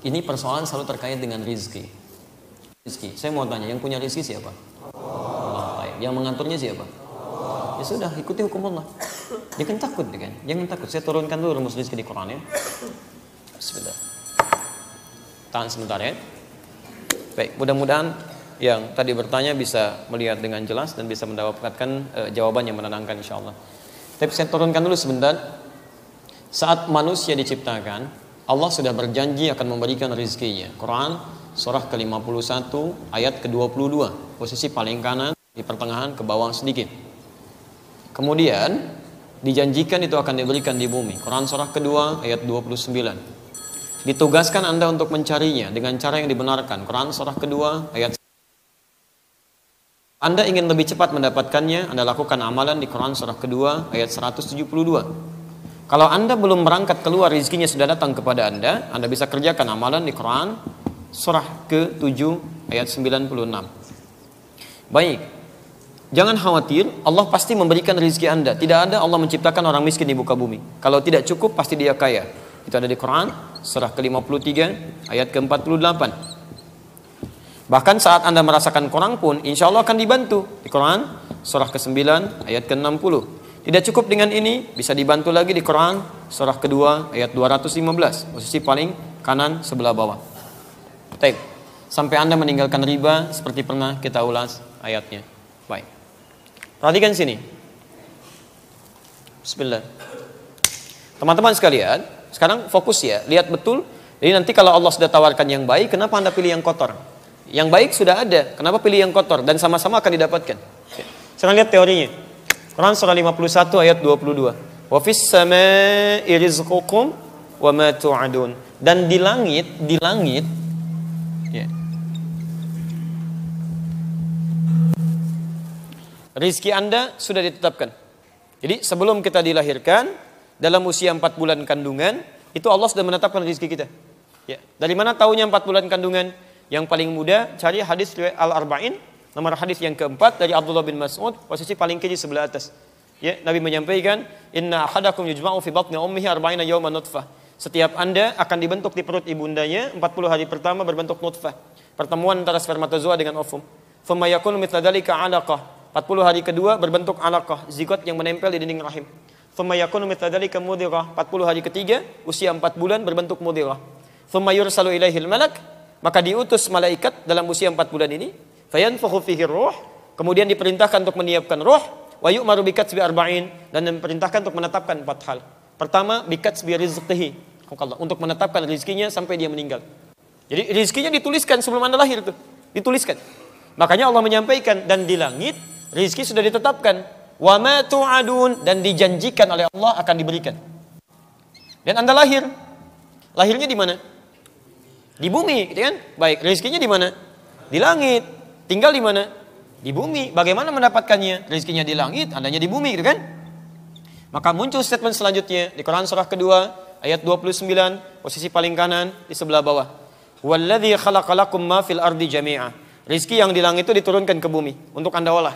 Ini persoalan selalu terkait dengan rizki. Saya mau tanya, yang punya rizki siapa? Allah. Yang mengaturnya siapa? Ya sudah, ikuti hukum Allah. Jangan takut, kan? Jangan takut. Saya turunkan dulu rumus rizki di Quran ya. Sebentar. Tahan sebentar ya. Baik, mudah-mudahan yang tadi bertanya bisa melihat dengan jelas dan bisa mendapatkan jawaban yang menenangkan insyaallah. Tapi saya turunkan dulu sebentar. Saat manusia diciptakan, Allah sudah berjanji akan memberikan rizkinya. Quran surah ke-51 ayat ke-22, posisi paling kanan di pertengahan ke bawah sedikit. Kemudian dijanjikan itu akan diberikan di bumi. Quran surah kedua ayat 29. Ditugaskan Anda untuk mencarinya dengan cara yang dibenarkan. Quran surah kedua ayat. Anda ingin lebih cepat mendapatkannya, Anda lakukan amalan di Quran surah kedua ayat 172. Kalau Anda belum berangkat keluar, rizkinya sudah datang kepada Anda bisa kerjakan amalan di Quran surah ke-7 ayat 96. Baik, jangan khawatir, Allah pasti memberikan rizki Anda. Tidak ada Allah menciptakan orang miskin di muka bumi. Kalau tidak cukup, pasti dia kaya. Itu ada di Quran surah ke-53 ayat ke-48. Bahkan saat Anda merasakan kurang pun, insya Allah akan dibantu. Di Quran surah ke-9 ayat ke-60. Tidak cukup dengan ini, bisa dibantu lagi di Quran surah kedua ayat 215, posisi paling kanan sebelah bawah. Baik, sampai Anda meninggalkan riba seperti pernah kita ulas ayatnya. Baik, perhatikan sini. Bismillah. Teman-teman sekalian, sekarang fokus ya, lihat betul. Jadi nanti kalau Allah sudah tawarkan yang baik, kenapa Anda pilih yang kotor? Yang baik sudah ada, kenapa pilih yang kotor? Dan sama-sama akan didapatkan. Sekarang lihat teorinya. Quran surah 51 ayat 22. Wa fis samaa'i rizqukum wa ma tu'adun. Dan di langit ya. Rizki Anda sudah ditetapkan. Jadi sebelum kita dilahirkan, dalam usia 4 bulan kandungan, itu Allah sudah menetapkan rizki kita. Ya. Dari mana tahunya 4 bulan kandungan? Yang paling mudah cari hadis riwayat Al-Arba'in, nomor hadis yang keempat dari Abdullah bin Mas'ud, posisi paling kiri sebelah atas. Ya, Nabi menyampaikan, "Inna ahadakum yujma'u fi batni ummihi 40 yawman nutfah." Setiap Anda akan dibentuk di perut ibundanya 40 hari pertama berbentuk nutfah. Pertemuan antara spermatozoa dengan ovum. Thumma yakunu mithla dzalika 'alaqah. 40 hari kedua berbentuk 'alaqah, zigot yang menempel di dinding rahim. Thumma yakunu mithla dzalika mudghah. 40 hari ketiga, usia 4 bulan berbentuk mudghah. Thumma yursalu ilaihil malak. Maka diutus malaikat dalam usia 4 bulan ini, fayanfukhu fihi ruh, kemudian diperintahkan untuk menyiapkan ruh, wa yu'maru bikatsbi arba'in, dan diperintahkan untuk menetapkan 4 hal. Pertama, bikatsbi rizqihi, untuk menetapkan rizkinya sampai dia meninggal. Jadi rizkinya dituliskan sebelum Anda lahir tuh, dituliskan. Makanya Allah menyampaikan, dan di langit rizki sudah ditetapkan, wa ma tu'adun, dan dijanjikan oleh Allah akan diberikan. Dan Anda lahir, lahirnya di mana? Di bumi, gitu kan? Baik, rezekinya di mana? Di langit. Tinggal di mana? Di bumi. Bagaimana mendapatkannya? Rezekinya di langit, andanya di bumi, gitu kan? Maka muncul statement selanjutnya di Quran surah kedua ayat 29, posisi paling kanan di sebelah bawah. Walladzi khalaqalakum ma fil ardi jami'a. Rizki yang di langit itu diturunkan ke bumi untuk Anda olah.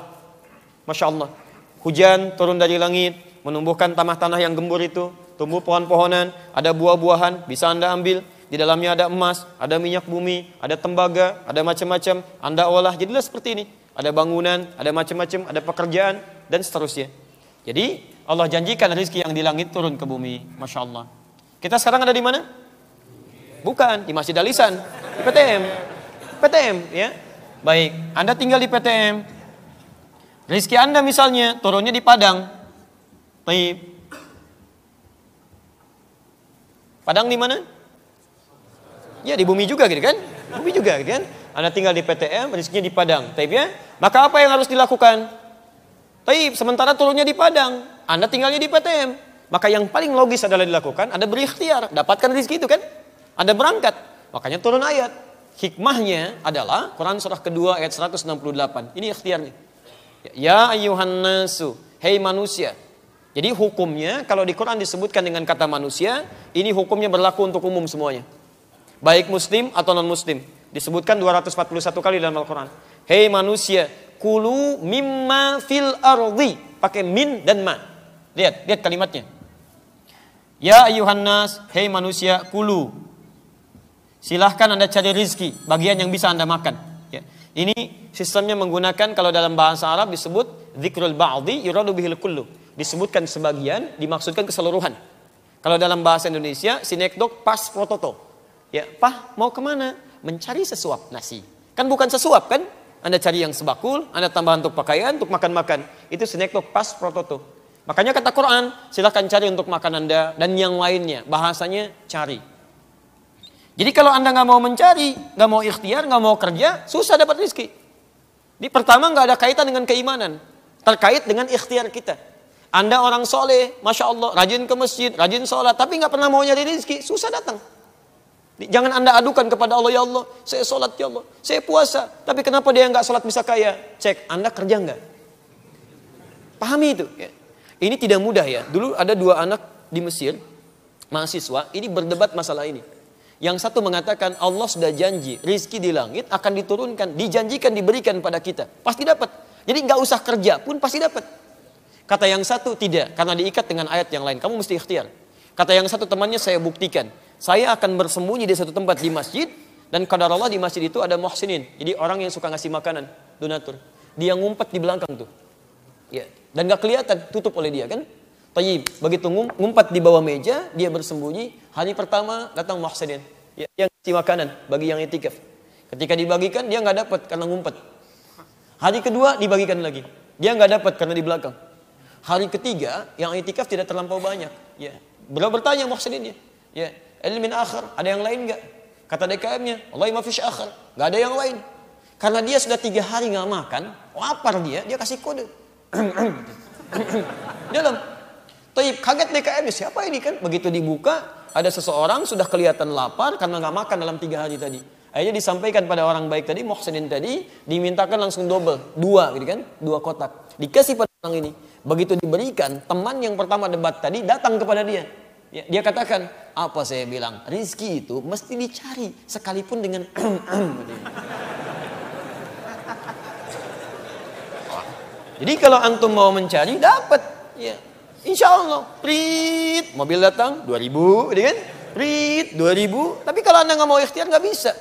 Masya Allah. Hujan turun dari langit, menumbuhkan tanah-tanah yang gembur itu, tumbuh pohon-pohonan, ada buah-buahan, bisa Anda ambil. Di dalamnya ada emas, ada minyak bumi, ada tembaga, ada macam-macam. Anda olah, jadilah seperti ini. Ada bangunan, ada macam-macam, ada pekerjaan, dan seterusnya. Jadi Allah janjikan rezeki yang di langit turun ke bumi. Masya Allah. Kita sekarang ada di mana? Bukan, di Masjid Al-Ihsan, di PTM. PTM, ya. Baik, Anda tinggal di PTM. Rezeki Anda misalnya turunnya di Padang. Baik. Padang di mana? Ya di bumi juga gitu kan? Bumi juga gitu kan? Anda tinggal di PTM, rezekinya di Padang. Taib ya? Maka apa yang harus dilakukan? Taib, sementara turunnya di Padang, Anda tinggalnya di PTM. Maka yang paling logis adalah dilakukan, Anda berikhtiar, dapatkan rezeki itu kan? Anda berangkat. Makanya turun ayat. Hikmahnya adalah Quran surah kedua ayat 168. Ini ikhtiarnya. Ya ayyuhan nasu, hei manusia. Jadi hukumnya kalau di Quran disebutkan dengan kata manusia, ini hukumnya berlaku untuk umum semuanya. Baik muslim atau non muslim. Disebutkan 241 kali dalam Al-Quran. Hei manusia, kulu mimma fil ardi. Pakai min dan ma. Lihat kalimatnya. Ya ayyuhan nas, hei manusia, kulu. silahkan Anda cari rizki, bagian yang bisa Anda makan. Ya. Ini sistemnya menggunakan, kalau dalam bahasa Arab disebut dzikrul ba'dhi yuradu bihil kullu. Disebutkan sebagian, dimaksudkan keseluruhan. Kalau dalam bahasa Indonesia, sinekdok pas prototo. Ya, Pah mau kemana? Mencari sesuap nasi. Kan bukan sesuap kan? Anda cari yang sebakul, Anda tambah untuk pakaian, untuk makan-makan. Itu sinekdok pas prototo. Makanya kata Quran, silahkan cari untuk makan Anda dan yang lainnya. Bahasanya cari. Jadi kalau Anda nggak mau mencari, nggak mau ikhtiar, nggak mau kerja, susah dapat rezeki. Di pertama nggak ada kaitan dengan keimanan, terkait dengan ikhtiar kita. Anda orang soleh, masya Allah, rajin ke masjid, rajin sholat, tapi nggak pernah mau nyari rezeki, susah datang. Jangan Anda adukan kepada Allah, ya Allah, saya sholat ya Allah, saya puasa, tapi kenapa dia nggak sholat bisa kaya? Cek, Anda kerja nggak? Pahami itu. Ya. Ini tidak mudah ya. Dulu ada 2 anak di Mesir, mahasiswa, ini berdebat masalah ini. Yang satu mengatakan Allah sudah janji rizki di langit akan diturunkan, dijanjikan diberikan pada kita, pasti dapat. Jadi nggak usah kerja pun pasti dapat. Kata yang satu tidak, karena diikat dengan ayat yang lain, kamu mesti ikhtiar. Kata yang satu temannya, saya buktikan, saya akan bersembunyi di satu tempat di masjid, dan qadar Allah di masjid itu ada muhsinin, jadi orang yang suka ngasih makanan, donatur. Dia ngumpet di belakang tuh, ya, dan nggak kelihatan, tutup oleh dia kan. Tayyib, begitu ngumpet di bawah meja, dia bersembunyi. Hari pertama datang muhsinin, ya, yang ngasih makanan bagi yang itikaf. Ketika dibagikan dia nggak dapat karena ngumpet. Hari kedua dibagikan lagi, dia nggak dapat karena di belakang. Hari ketiga yang itikaf tidak terlampau banyak. Ya, beliau bertanya muhsininnya, ya, ilmin akhir, ada yang lain nggak? Kata DKM-nya, wallahi ma fish akhir, nggak ada yang lain. Karena dia sudah 3 hari nggak makan, lapar dia kasih kode. Dalam. Taib, kaget DKM, siapa ini kan? Begitu dibuka, ada seseorang sudah kelihatan lapar karena nggak makan dalam 3 hari tadi. Akhirnya disampaikan pada orang baik tadi, muhsinin tadi, dimintakan langsung double, 2 gitu kan, 2 kotak. Dikasih pada orang ini. Begitu diberikan, teman yang pertama debat tadi datang kepada dia. Ya, dia katakan, apa saya bilang, rizki itu mesti dicari, sekalipun dengan Jadi kalau antum mau mencari, dapat. Ya. Insya Allah, prit, mobil datang 2000, gitu kan? Prit, 2000. Tapi kalau Anda nggak mau ikhtiar nggak bisa.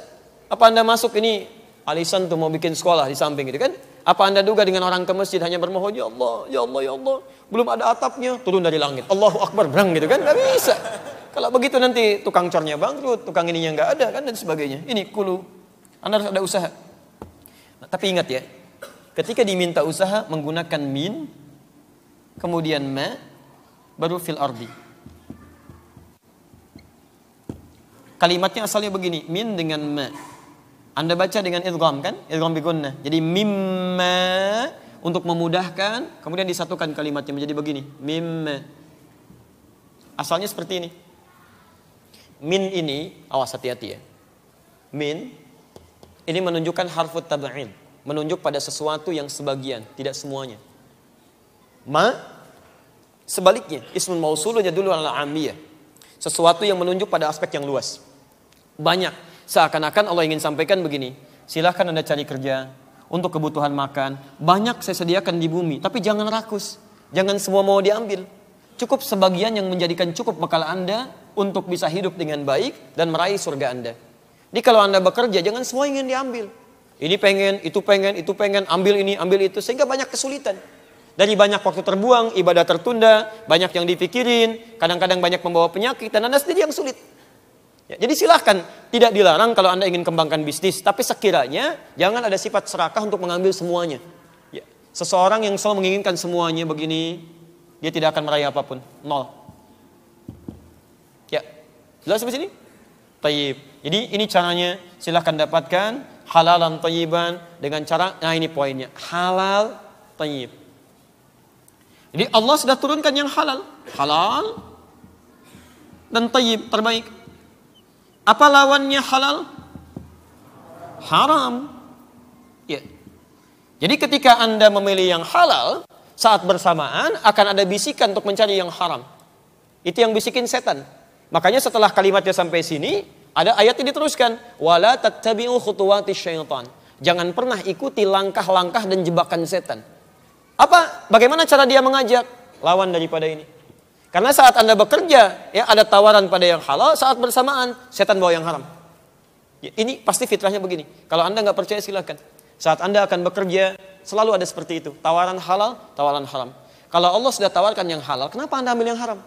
Apa Anda masuk ini, alisan tuh mau bikin sekolah di samping gitu kan? Apa Anda duga dengan orang ke masjid hanya bermohon, ya Allah, ya Allah, ya Allah, belum ada atapnya, turun dari langit, Allahu Akbar, berang gitu kan? Nggak bisa. Kalau begitu nanti tukang cornya bangkrut, tukang ininya nggak ada kan dan sebagainya. Ini kulu, Anda harus ada usaha. Nah, tapi ingat ya, ketika diminta usaha menggunakan min, kemudian ma, baru fil ardi. Kalimatnya asalnya begini, min dengan ma. Anda baca dengan idgham kan? Idgham bi gunnah. Jadi mimma untuk memudahkan, kemudian disatukan kalimatnya menjadi begini, mimma. Asalnya seperti ini. Min ini, awas hati-hati ya. Min ini menunjukkan harfut tab'id, menunjuk pada sesuatu yang sebagian, tidak semuanya. Ma sebaliknya, ismun mausulnya dulu ala amiyah. Sesuatu yang menunjuk pada aspek yang luas. Banyak. Seakan-akan Allah ingin sampaikan begini. Silahkan Anda cari kerja untuk kebutuhan makan. Banyak saya sediakan di bumi. Tapi jangan rakus. Jangan semua mau diambil. Cukup sebagian yang menjadikan cukup bekal Anda untuk bisa hidup dengan baik dan meraih surga Anda. Jadi kalau Anda bekerja, jangan semua ingin diambil. Ini pengen, itu pengen, ambil ini, ambil itu. Sehingga banyak kesulitan. Dari banyak waktu terbuang, ibadah tertunda, banyak yang dipikirin, kadang-kadang banyak membawa penyakit, dan Anda sendiri yang sulit. Ya, jadi silahkan, tidak dilarang kalau Anda ingin kembangkan bisnis, tapi sekiranya jangan ada sifat serakah untuk mengambil semuanya. Ya, seseorang yang selalu menginginkan semuanya begini, dia tidak akan meraih apapun, 0. Ya, jelas sampai sini? Tayyib. Jadi ini caranya, silahkan dapatkan halalan tayyiban dengan cara, nah ini poinnya, halal tayyib. Jadi Allah sudah turunkan yang halal, halal dan tayyib terbaik. Apa lawannya halal? Haram. Ya. Jadi ketika Anda memilih yang halal, saat bersamaan akan ada bisikan untuk mencari yang haram. Itu yang bisikin setan. Makanya setelah kalimatnya sampai sini, ada ayat ini diteruskan, wala tattabi'u khutuwatis syaitan. Jangan pernah ikuti langkah-langkah dan jebakan setan. Apa? Bagaimana cara dia mengajak? Lawan daripada ini. Karena saat Anda bekerja, ya ada tawaran pada yang halal, saat bersamaan setan bawa yang haram. Ya, ini pasti fitrahnya begini. Kalau Anda nggak percaya silakan. Saat Anda akan bekerja, selalu ada seperti itu. Tawaran halal, tawaran haram. Kalau Allah sudah tawarkan yang halal, kenapa Anda ambil yang haram?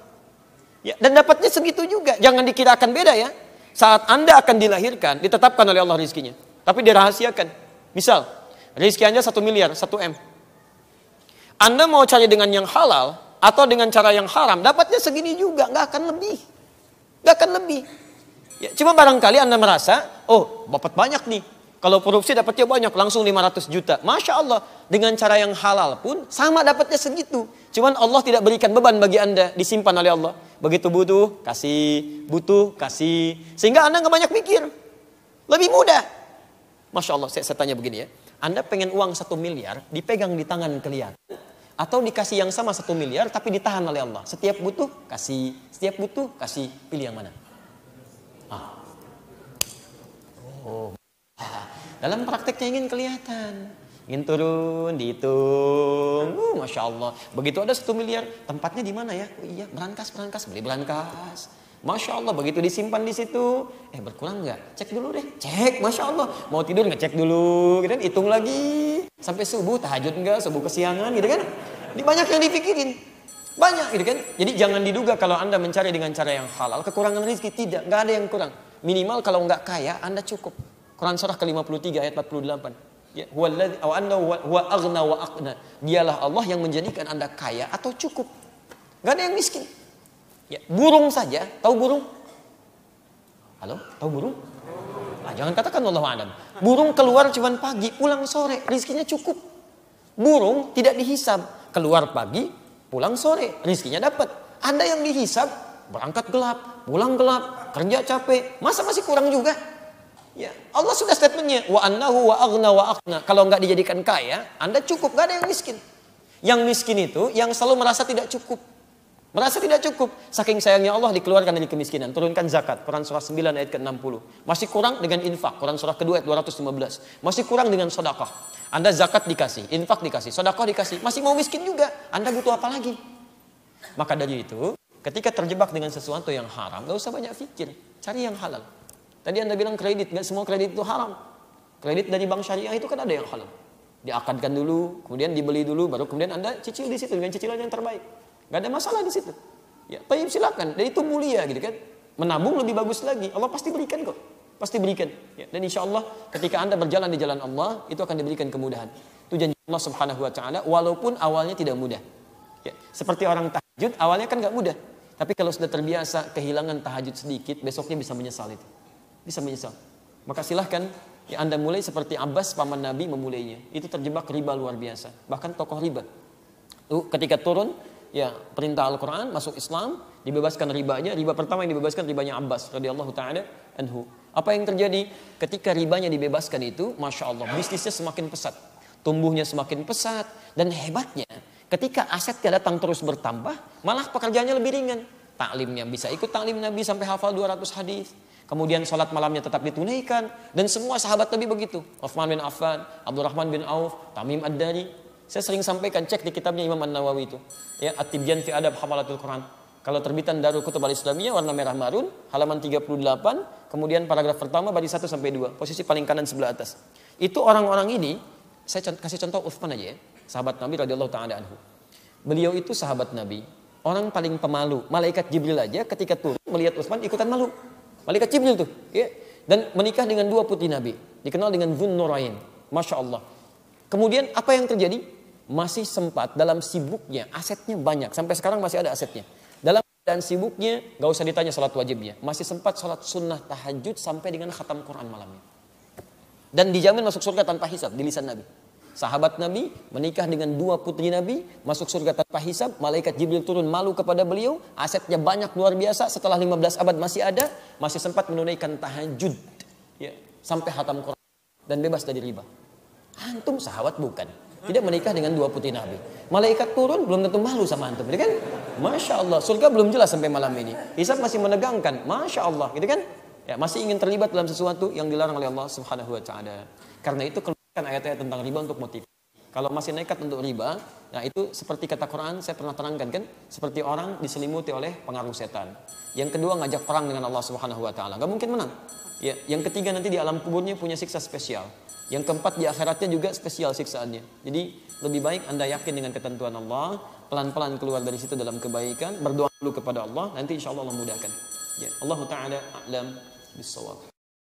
Ya, dan dapatnya segitu juga. Jangan dikirakan beda ya. Saat Anda akan dilahirkan, ditetapkan oleh Allah rizkinya. Tapi dirahasiakan. Misal, rizki Anda 1 miliar, 1 M. Anda mau cari dengan yang halal, atau dengan cara yang haram, dapatnya segini juga. Nggak akan lebih. Nggak akan lebih. Ya, cuma barangkali Anda merasa, oh dapat banyak nih. Kalau korupsi dapatnya banyak, langsung 500 juta. Masya Allah, dengan cara yang halal pun sama dapatnya segitu. Cuman Allah tidak berikan beban bagi Anda, disimpan oleh Allah. Begitu butuh, kasih. Sehingga Anda nggak banyak mikir. Lebih mudah. Masya Allah, saya tanya begini ya. Anda pengen uang 1 miliar, dipegang di tangan kelihatan. Atau dikasih yang sama 1 miliar, tapi ditahan oleh Allah. Setiap butuh, kasih. Pilih yang mana? Dalam prakteknya ingin kelihatan, ingin turun, dihitung, Masya Allah. Begitu ada 1 miliar, tempatnya di mana ya? Oh iya, berangkas, beli berangkas. Masya Allah, begitu disimpan di situ, berkurang nggak? Cek dulu deh, cek, Masya Allah. Mau tidur nggak? Cek dulu, gitu kan? Hitung lagi, sampai subuh, tahajud nggak? Subuh kesiangan, gitu kan? Ini banyak yang dipikirin, banyak, gitu kan? Jadi jangan diduga kalau Anda mencari dengan cara yang halal, kekurangan rezeki, tidak, nggak ada yang kurang. Minimal kalau nggak kaya, Anda cukup. Quran surah ke-53 ayat 48. Ya, huwa aghna wa aqna. Dialah Allah yang menjadikan Anda kaya atau cukup. Gak ada yang miskin. Ya, burung saja, tahu burung? Halo, tahu burung? Jangan katakan Allahu a'lam. Burung keluar cuma pagi, pulang sore, rezekinya cukup. Burung tidak dihisab, keluar pagi, pulang sore, rezekinya dapat. Anda yang dihisab, berangkat gelap, pulang gelap, kerja capek, masa masih kurang juga? Ya, Allah sudah statementnya, wa annahu wa aghna wa aqna. Kalau nggak dijadikan kaya, Anda cukup, nggak ada yang miskin. Yang miskin itu yang selalu merasa tidak cukup. Merasa tidak cukup. Saking sayangnya Allah dikeluarkan dari kemiskinan. Turunkan zakat. Quran surah 9 ayat ke-60. Masih kurang dengan infak. Quran surah kedua ayat 215. Masih kurang dengan sedekah. Anda zakat dikasih, infak dikasih, sedekah dikasih. Masih mau miskin juga. Anda butuh apa lagi? Maka dari itu, ketika terjebak dengan sesuatu yang haram, nggak usah banyak pikir. Cari yang halal. Tadi Anda bilang kredit, nggak semua kredit itu haram. Kredit dari bank syariah itu kan ada yang halal. Diakadkan dulu, kemudian dibeli dulu, baru kemudian Anda cicil di situ dengan cicilan yang terbaik. Nggak ada masalah di situ. Ya, tapi silakan. Dan itu mulia, gitu kan? Menabung lebih bagus lagi. Allah pasti berikan kok, pasti berikan. Ya, dan insya Allah ketika Anda berjalan di jalan Allah, itu akan diberikan kemudahan. Itu janji Allah Subhanahu Wa Taala. Walaupun awalnya tidak mudah. Ya, seperti orang tahajud, awalnya kan nggak mudah. Tapi kalau sudah terbiasa kehilangan tahajud sedikit, besoknya bisa menyesal itu. Bisa menyesal. Maka silahkan ya Anda mulai seperti Abbas paman Nabi memulainya. Itu terjebak riba luar biasa. Bahkan tokoh riba. Ketika turun ya perintah Al-Quran masuk Islam, dibebaskan ribanya. Riba pertama yang dibebaskan ribanya Abbas radhiyallahu taala anhu. Apa yang terjadi ketika ribanya dibebaskan itu? Masya Allah, bisnisnya semakin pesat, tumbuhnya semakin pesat, dan hebatnya ketika asetnya datang terus bertambah, malah pekerjaannya lebih ringan. Taklimnya bisa ikut taklim Nabi sampai hafal 200 hadis. Kemudian sholat malamnya tetap ditunaikan. Dan semua sahabat Nabi begitu. Uthman bin Affan, Abdurrahman bin Auf, Tamim Ad-Dari. Saya sering sampaikan, cek di kitabnya Imam An-Nawawi itu. Ya, At-Tibyan fi Adab Hamalatul Quran. Kalau terbitan Darul Kutub Al-Islamiyah, warna merah marun, halaman 38. Kemudian paragraf pertama, baris 1 sampai 2. Posisi paling kanan sebelah atas. Itu orang-orang ini, saya kasih contoh Uthman aja ya. Sahabat Nabi radhiyallahu ta'ala anhu. Beliau itu sahabat Nabi. Orang paling pemalu. Malaikat Jibril aja ketika turun melihat Uthman ikutan malu. Malaikat Jibril tuh, ya. Dan menikah dengan 2 putri Nabi, dikenal dengan Dzun Nurain. Masya Allah. Kemudian apa yang terjadi? Masih sempat dalam sibuknya, asetnya banyak. Sampai sekarang masih ada asetnya. Dalam keadaan sibuknya, gak usah ditanya salat wajibnya. Masih sempat salat sunnah tahajud sampai dengan khatam Quran malamnya. Dan dijamin masuk surga tanpa hisab di lisan Nabi. Sahabat Nabi menikah dengan 2 putri Nabi, masuk surga tanpa hisab. Malaikat Jibril turun malu kepada beliau, asetnya banyak luar biasa. Setelah 15 abad masih ada, masih sempat menunaikan tahajud ya, sampai khatam Quran dan bebas dari riba. Antum sahabat bukan? Tidak menikah dengan 2 putri Nabi. Malaikat turun belum tentu malu sama antum, gitu kan? Masya Allah, surga belum jelas sampai malam ini. Hisab masih menegangkan, Masya Allah, gitu kan? Ya, masih ingin terlibat dalam sesuatu yang dilarang oleh Allah Subhanahu Wa Taala. Karena itu ayat-ayat tentang riba untuk motif. Kalau masih nekat untuk riba, nah itu seperti kata Quran, saya pernah terangkan kan, seperti orang diselimuti oleh pengaruh setan. Yang kedua, ngajak perang dengan Allah Subhanahu Wa Taala, nggak mungkin menang. Ya, yang ketiga nanti di alam kuburnya punya siksa spesial. Yang keempat di akhiratnya juga spesial siksaannya. Jadi lebih baik Anda yakin dengan ketentuan Allah, pelan-pelan keluar dari situ dalam kebaikan, berdoa dulu kepada Allah, nanti insya Allah Allah mudahkan. Ya, Allah Ta'ala a'lam bis-shawab.